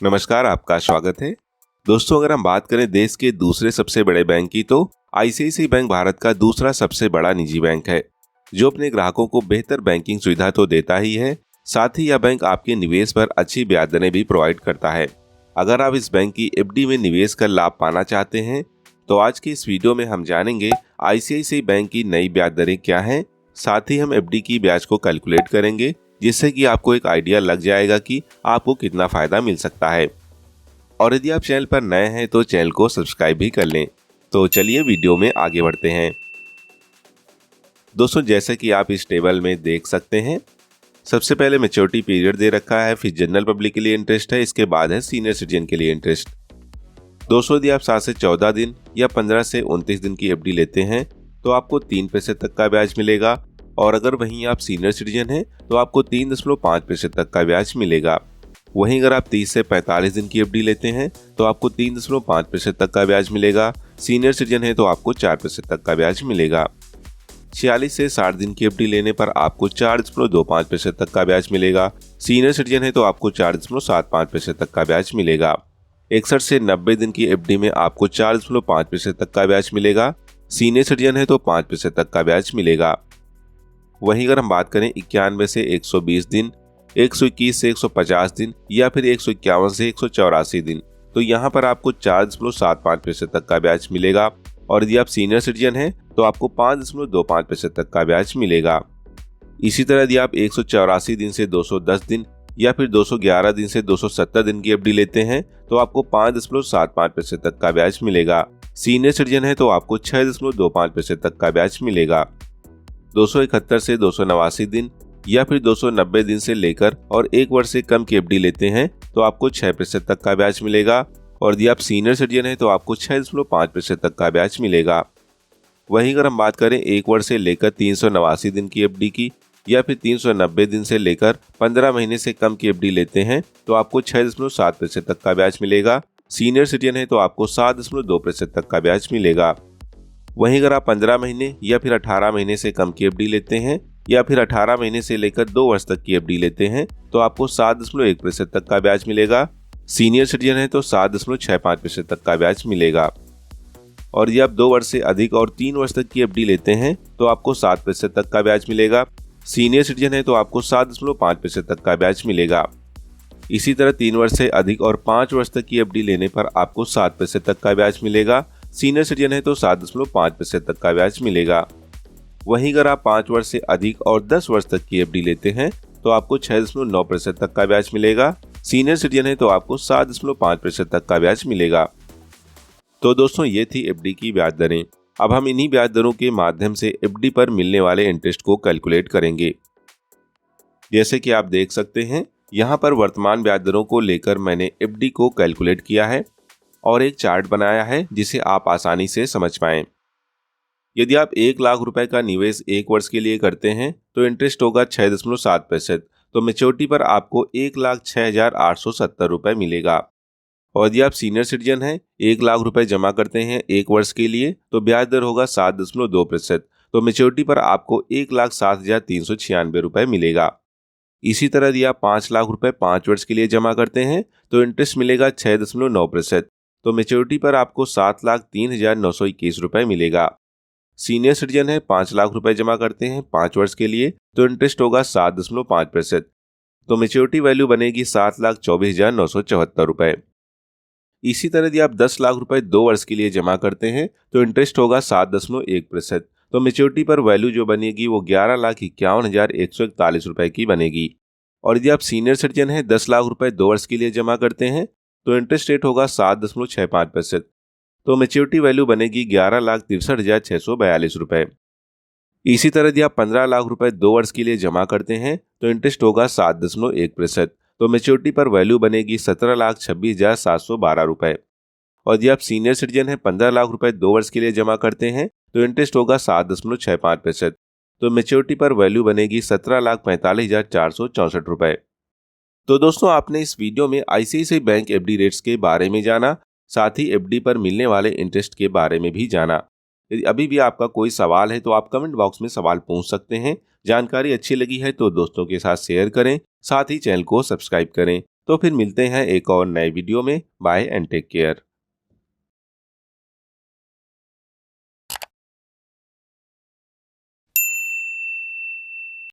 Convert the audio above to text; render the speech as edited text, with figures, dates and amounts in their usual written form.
नमस्कार, आपका स्वागत है। दोस्तों, अगर हम बात करें देश के दूसरे सबसे बड़े बैंक की तो आईसीआईसीआई बैंक भारत का दूसरा सबसे बड़ा निजी बैंक है, जो अपने ग्राहकों को बेहतर बैंकिंग सुविधा तो देता ही है, साथ ही यह बैंक आपके निवेश पर अच्छी ब्याज दरें भी प्रोवाइड करता है। अगर आप इस बैंक की एफडी में निवेश कर लाभ पाना चाहते हैं, तो आज की इस वीडियो में हम जानेंगे आईसीआईसीआई बैंक की नई ब्याज दरें क्या हैं। साथ ही हम एफडी की ब्याज को कैलकुलेट करेंगे, जिससे कि आपको एक आइडिया लग जाएगा कि आपको कितना फायदा मिल सकता है। और यदि आप चैनल पर नए हैं तो चैनल को सब्सक्राइब भी कर लें। तो चलिए वीडियो में आगे बढ़ते हैं। दोस्तों, जैसे कि आप इस टेबल में देख सकते हैं, सबसे पहले मैच्योरिटी पीरियड दे रखा है, फिर जनरल पब्लिक के लिए इंटरेस्ट है, इसके बाद है सीनियर सिटीजन के लिए इंटरेस्ट। दोस्तों, यदि आप 7 से 14 दिन या 15 से 29 दिन की एफडी लेते हैं तो आपको 3% तक का ब्याज मिलेगा, और अगर वहीं आप सीनियर सिटीजन हैं तो आपको 3.5% तक का ब्याज मिलेगा। वहीं अगर आप 30 से 45 दिन की एफडी लेते हैं तो आपको 3.5% तक का ब्याज मिलेगा। सीनियर सिटीजन है तो आपको 4% तक का ब्याज मिलेगा। 46 से 60 दिन की एफडी लेने पर आपको 4.25% तक का ब्याज मिलेगा। सीनियर सिटीजन है तो आपको 4.75% तक का ब्याज मिलेगा। 61 से 90 दिन की एफडी में आपको 4.5% तक का ब्याज मिलेगा। सीनियर सिटीजन है तो 5% तक का ब्याज मिलेगा। वहीं अगर हम बात करें 91 से 120 दिन, 121 से 150 दिन या फिर 151 से 184 दिन, तो यहाँ पर आपको 4.75% तक का ब्याज मिलेगा। और यदि आप सीनियर सिटीजन हैं तो आपको 5.25% तक का ब्याज मिलेगा। इसी तरह यदि आप 184 दिन से 210 दिन या फिर 211 दिन से 270 दिन की एफडी लेते हैं तो आपको 5.75% तक का ब्याज मिलेगा। सीनियर सिटीजन है तो आपको 6.25% तक का ब्याज मिलेगा। 271 से 289 दिन या फिर 290 दिन से लेकर और 1 वर्ष से कम की एफडी लेते हैं तो आपको 6% तक का ब्याज मिलेगा। और यदि आप सीनियर सिटीजन हैं तो आपको 6.5% तक का ब्याज मिलेगा। वहीं अगर हम बात करें 1 वर्ष से लेकर 389 दिन की एफडी की या फिर 390 दिन से लेकर 15 महीने से कम की एफडी लेते हैं तो आपको 6.7% तक का ब्याज मिलेगा। सीनियर सिटीजन है तो आपको 7.2% तक का ब्याज मिलेगा। वहीं अगर आप 15 महीने या फिर 18 महीने से कम की एफडी लेते हैं या फिर 18 महीने से लेकर 2 वर्ष तक की एफडी लेते हैं तो आपको 7.1% तक का ब्याज मिलेगा। सीनियर सिटीजन है तो 7.65% तक का ब्याज मिलेगा। और यदि आप 2 वर्ष से अधिक और 3 वर्ष तक की एफडी लेते हैं तो आपको 7% तक का ब्याज मिलेगा। सीनियर सिटीजन है तो आपको 7.5% तक का ब्याज मिलेगा। इसी तरह 3 वर्ष से अधिक और 5 वर्ष तक की एफडी लेने पर आपको 7% तक का ब्याज मिलेगा। सीनियर सिटीजन है तो 7.5% तक का ब्याज मिलेगा। वहीं अगर आप 5 वर्ष से अधिक और 10 वर्ष तक की एफडी लेते हैं तो आपको 6.9% तक का ब्याज मिलेगा। सीनियर सिटीजन है तो आपको 7.5% तक का ब्याज मिलेगा। तो दोस्तों, ये थी एफडी की ब्याज दरें। अब हम इन्हीं ब्याज दरों के माध्यम से एफडी पर मिलने वाले इंटरेस्ट को कैलकुलेट करेंगे। जैसे कि आप देख सकते हैं, यहाँ पर वर्तमान ब्याज दरों को लेकर मैंने एफडी को कैलकुलेट किया है और एक चार्ट बनाया है जिसे आप आसानी से समझ पाएं। यदि आप 1 लाख रुपए का निवेश 1 वर्ष के लिए करते हैं तो इंटरेस्ट होगा 6.7%। तो मैच्योरिटी पर आपको 1,06,870 रुपए मिलेगा। और यदि आप सीनियर सिटीजन हैं, 1 लाख रुपए जमा करते हैं 1 वर्ष के लिए तो ब्याज दर होगा 7.2%। तो मैच्योरिटी पर आपको 1,07,396 रुपए मिलेगा। इसी तरह यदि आप 5 लाख रुपए 5 वर्ष के लिए जमा करते हैं तो इंटरेस्ट मिलेगा 6.9%। तो मैच्योरिटी पर आपको 7,03,921 रुपए मिलेगा। सीनियर सिटीजन है, 5 लाख रुपए जमा करते हैं 5 वर्ष के लिए तो इंटरेस्ट होगा 7.5%। तो मैच्योरिटी वैल्यू बनेगी 7,24,974 रुपए। इसी तरह यदि आप 10 लाख रुपए 2 वर्ष के लिए जमा करते हैं तो इंटरेस्ट होगा 7.1%। तो मैच्योरिटी पर वैल्यू जो बनेगी वो 11,51,141 रुपए की बनेगी। और यदि आप सीनियर सिटीजन हैं, 10 लाख रुपए 2 वर्ष के लिए जमा करते हैं तो इंटरेस्ट रेट होगा 7.65%। तो मैच्योरिटी वैल्यू बनेगी 11,63,642 रुपए। इसी तरह यदि आप 15 लाख रुपए 2 वर्ष के लिए जमा करते हैं तो इंटरेस्ट होगा 7.1%। तो मैच्योरिटी पर वैल्यू बनेगी 17,26,712 रुपए। और यदि आप सीनियर सिटीजन हैं, 15 लाख रुपए 2 वर्ष के लिए जमा करते हैं तो इंटरेस्ट होगा 7.65%। तो मैच्योरिटी पर वैल्यू बनेगी 17,45,464 रुपए। तो दोस्तों, आपने इस वीडियो में आईसीआईसीआई बैंक एफडी रेट्स के बारे में जाना, साथ ही एफडी पर मिलने वाले इंटरेस्ट के बारे में भी जाना। यदि अभी भी आपका कोई सवाल है तो आप कमेंट बॉक्स में सवाल पूछ सकते हैं। जानकारी अच्छी लगी है तो दोस्तों के साथ शेयर करें, साथ ही चैनल को सब्सक्राइब करें। तो फिर मिलते हैं एक और नए वीडियो में। Bye and take care.